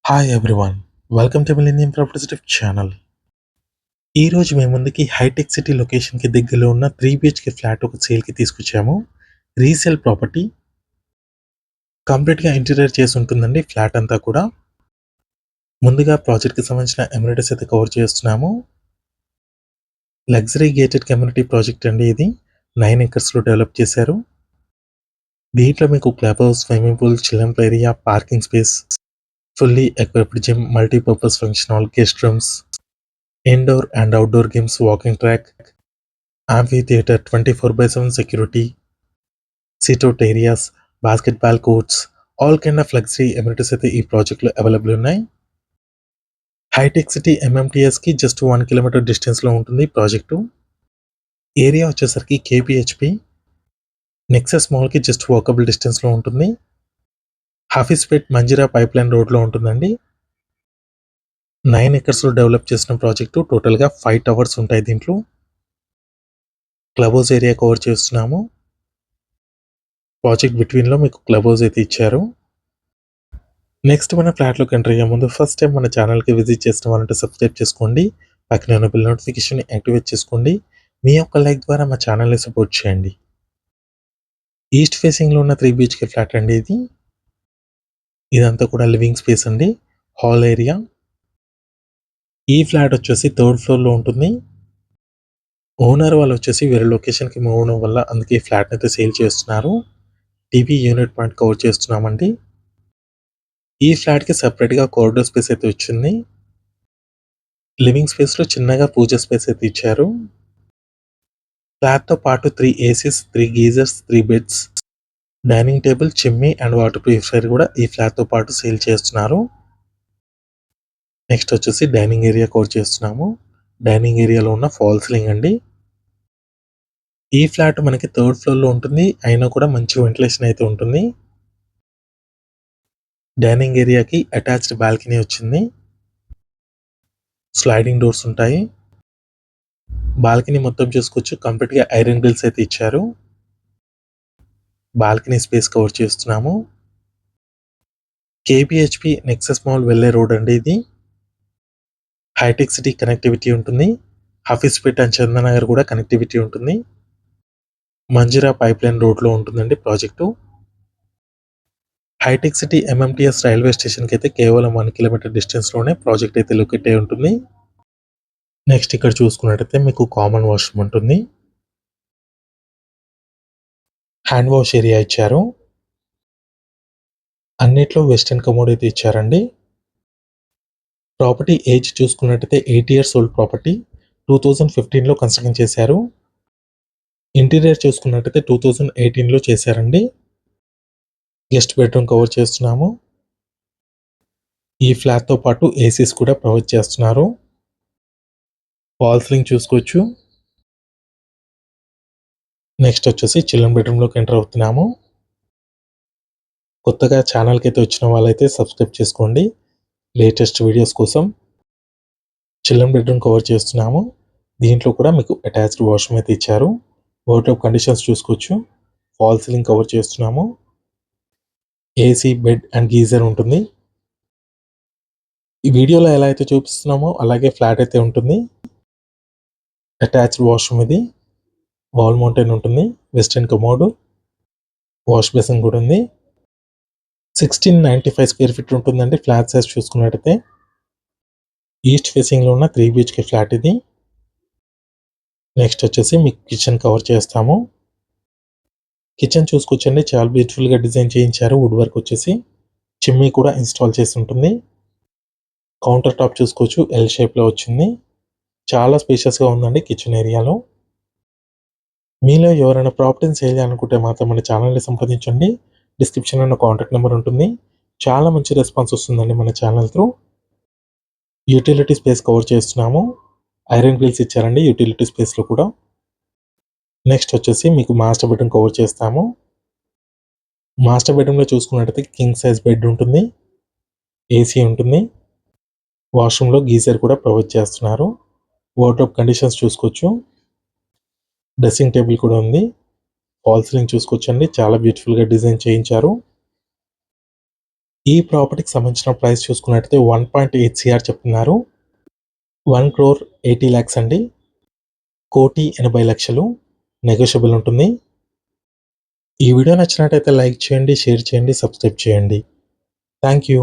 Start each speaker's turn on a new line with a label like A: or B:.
A: Hi everyone. Welcome to millennium property channel. ఈ రోజు మీ ముందుకి హైటెక్ సిటీ లొకేషన్‌కి దగ్గరలో ఉన్న 3 బీహెచ్‌కే ఫ్లాట్ ఒక సేల్‌కి తీసుకొచ్చాము. Resale property. కంప్లీట్‌గా ఇంటీరియర్ చేసి ఉంటుందండి ఫ్లాట్ అంతా కూడా. ముందుగా ప్రాజెక్ట్‌కి సంబంధించిన అమ్యూనిటీస్ అయితే కవర్ చేస్తున్నాము. లగ్జరీ గేటెడ్ కమ్యూనిటీ ప్రాజెక్ట్ అండి ఇది. 9 ఎకర్స్‌లో డెవలప్ చేశారు. దీంట్లో మీకు club house, swimming pool, children area, parking space, fully equipped gym, multipurpose function hall, guest rooms, indoor and outdoor games, walking track, amphitheater, 24/7 security, sit-out areas, basketball courts, all kind of luxury amenities అయితే ఈ ప్రాజెక్ట్లో available ఉన్నాయి. Hitech city ఎంఎంటీఎస్కి just 1 kilometre డిస్టెన్స్లో ఉంటుంది project. Area వచ్చేసరికి కేపీహెచ్పి, Nexus మాల్కి just walkable డిస్టెన్స్లో ఉంటుంది. హఫీస్పేట్ మంజిరా పైప్ లైన్ రోడ్లో ఉంటుందండి. 9 ఎకర్స్లో డెవలప్ చేసిన ప్రాజెక్టు. టోటల్గా 5 టవర్స్ ఉంటాయి దీంట్లో. క్లబ్ హౌస్ ఏరియా కవర్ చేస్తున్నాము. ప్రాజెక్ట్ బిట్వీన్లో మీకు క్లబ్ హౌస్ అయితే ఇచ్చారు. నెక్స్ట్ మన ఫ్లాట్లోకి ఎంటర్ అయ్యే ముందు ఫస్ట్ టైం మన ఛానల్కి విజిట్ చేసిన వాళ్ళంటే సబ్స్క్రైబ్ చేసుకోండి. పక్కనే ఉన్న బిల్ నోటిఫికేషన్ యాక్టివేట్ చేసుకోండి. మీ యొక్క లైక్ ద్వారా మా ఛానల్ని సపోర్ట్ చేయండి. ఈస్ట్ ఫేసింగ్లో ఉన్న 3 బీహెచ్కే ఫ్లాట్ అండి ఇది. ఇదంతా కూడా లివింగ్ స్పేస్ అండి. Hall area. ఈ ఫ్లాట్ వచ్చేసి 3rd ఫ్లోర్లో ఉంటుంది. ఓనర్ వాళ్ళు వచ్చేసి వేరే లొకేషన్కి మూవ్ అవడం వల్ల అందుకే ఈ ఫ్లాట్ని అయితే సేల్ చేస్తున్నారు. టీవీ యూనిట్ పాయింట్ కవర్ చేస్తున్నామండి. ఈ ఫ్లాట్కి సపరేట్గా కారిడార్ స్పేస్ అయితే వచ్చింది. లివింగ్ స్పేస్లో చిన్నగా పూజ స్పేస్ అయితే ఇచ్చారు. ఫ్లాట్‌తో పాటు 3 ACs, 3 geysers, 3 beds, dining table, chimney and water purifier కూడా ఈ ఫ్లాట్‌తో పాటు సేల్ చేస్తున్నారు. నెక్స్ట్ వచ్చేసి డైనింగ్ ఏరియా కవర్ చేస్తున్నాము. డైనింగ్ ఏరియాలో ఉన్న ఫాల్ సీలింగ్ అండి. ఈ ఫ్లాట్ మనకి 3rd ఫ్లోర్‌లో ఉంటుంది. అయినా కూడా మంచి వెంటిలేషన్ అయితే ఉంటుంది. డైనింగ్ ఏరియాకి అటాచ్డ్ బాల్కనీ వచ్చింది. స్లైడింగ్ డోర్స్ ఉంటాయి. బాల్కనీ మొత్తం చూసుకోవచ్చు. కంప్లీట్‌గా ఐరన్ గ్రిల్స్ అయితే ఇచ్చారు. బాల్కనీ స్పేస్ కవర్ చేస్తున్నాము. కేపీహెచ్పి నెక్సస్ మాల్ వెళ్ళే రోడ్ అండి ఇది. హైటెక్ సిటీ కనెక్టివిటీ ఉంటుంది. హఫీస్పేట్ అండ్ చందనగర్ కూడా కనెక్టివిటీ ఉంటుంది. మంజిరా పైప్ లైన్ రోడ్లో ఉంటుందండి ప్రాజెక్టు. హైటెక్ సిటీ ఎంఎంటీఎస్ రైల్వే స్టేషన్కి అయితే కేవలం 1 కిలోమీటర్ డిస్టెన్స్లోనే ప్రాజెక్ట్ అయితే లొకేట్ అయి ఉంటుంది. నెక్స్ట్ ఇక్కడ చూసుకున్నట్టయితే మీకు కామన్ వాష్రూమ్ ఉంటుంది. హ్యాండ్ వాష్ ఏరియా ఇచ్చారు. అన్నిట్లో వెస్టర్న్ కమోడ్ అయితే ఇచ్చారండి. ప్రాపర్టీ ఏజ్ చూసుకున్నట్టయితే 8 ఇయర్స్ ఓల్డ్ ప్రాపర్టీ. 2015లో కన్స్ట్రక్షన్ చేశారు. ఇంటీరియర్ చూసుకున్నట్టయితే 2018లో చేశారండి. గెస్ట్ బెడ్రూమ్ కవర్ చేస్తున్నాము. ఈ ఫ్లాట్‌తో పాటు ఏసీస్ కూడా ప్రొవైడ్ చేస్తున్నారు. ఫాల్ సీలింగ్ చూసుకోవచ్చు. నెక్స్ట్ వచ్చేసి చిల్డ్రన్ బెడ్రూమ్‌లోకి ఎంటర్ అవుతున్నాము. కొత్తగా ఛానల్‌కి అయితే వచ్చిన వాళ్ళైతే సబ్స్క్రైబ్ చేసుకోండి. లేటెస్ట్ వీడియోస్ కోసం. చిల్డ్రన్ బెడ్రూమ్ కవర్ చేస్తున్నాము. దీంట్లో కూడా మీకు అటాచ్డ్ వాష్రూమ్ అయితే ఇచ్చారు. వార్డ్రోబ్ కండిషన్స్ చూసుకోవచ్చు. ఫాల్ సీలింగ్ కవర్ చేస్తున్నాము. ఏసీ, బెడ్ అండ్ గీజర్ ఉంటుంది. ఈ వీడియోలో ఎలా అయితే చూపిస్తున్నామో అలాగే ఫ్లాట్ అయితే ఉంటుంది. అటాచ్డ్ వాష్రూమ్ ఇది. వాల్ మౌంటెన్ ఉంటుంది. వెస్టర్న్ కమోడ్, వాష్ బేసిన్ కూడా ఉంది. 1695 స్క్వేర్ ఫీట్ ఉంటుందండి ఫ్లాట్ సైజ్ చూసుకున్నట్టయితే. ఈస్ట్ ఫేసింగ్లో ఉన్న 3 బీహెచ్కే ఫ్లాట్ ఇది. నెక్స్ట్ వచ్చేసి మీకు కిచెన్ కవర్ చేస్తాము. కిచెన్ చూసుకోవచ్చండి, చాలా బ్యూటిఫుల్గా డిజైన్ చేయించారు. వుడ్ వర్క్ వచ్చేసి చిమ్నీ కూడా ఇన్స్టాల్ చేసి ఉంటుంది. కౌంటర్ టాప్ చూసుకోవచ్చు, ఎల్ షేప్లో వచ్చింది. చాలా స్పేషియస్గా ఉందండి కిచెన్ ఏరియాలో. మీలో ఎవరైనా ప్రాపర్టీని సేల్ చేయాలనుకుంటే మాత్రం మన ఛానల్ని సంప్రదించండి. డిస్క్రిప్షన్లో ఉన్న కాంటాక్ట్ నెంబర్ ఉంటుంది. చాలా మంచి రెస్పాన్స్ వస్తుందండి మన channel through. Utility space cover చేస్తున్నాము. ఐరన్ గ్రిల్స్ ఇచ్చారండి యూటిలిటీ స్పేస్లో కూడా. నెక్స్ట్ వచ్చేసి మీకు మాస్టర్ బెడ్రూమ్ కవర్ చేస్తాము. మాస్టర్ బెడ్రూమ్లో చూసుకున్నట్టయితే కింగ్ సైజ్ బెడ్ ఉంటుంది. ఏసీ ఉంటుంది. వాష్రూమ్లో గీజర్ కూడా ప్రొవైడ్ చేస్తున్నారు. వార్డ్రోబ్ కండిషన్స్ చూసుకోవచ్చు. డ్రెస్సింగ్ టేబుల్ కూడా ఉంది. ఫాల్ సీలింగ్ చూసుకోవచ్చండి, చాలా బ్యూటిఫుల్గా డిజైన్ చేయించారు. ఈ ప్రాపర్టీకి సంబంధించిన ప్రైస్ చూసుకున్నట్టయితే 1.8 CR చెప్తున్నారు. 1,80,00,000 అండి. 1,80,00,000 నెగోషియబుల్ ఉంటుంది. ఈ వీడియో నచ్చినట్టయితే లైక్ చేయండి, షేర్ చేయండి, సబ్స్క్రైబ్ చేయండి. Thank you.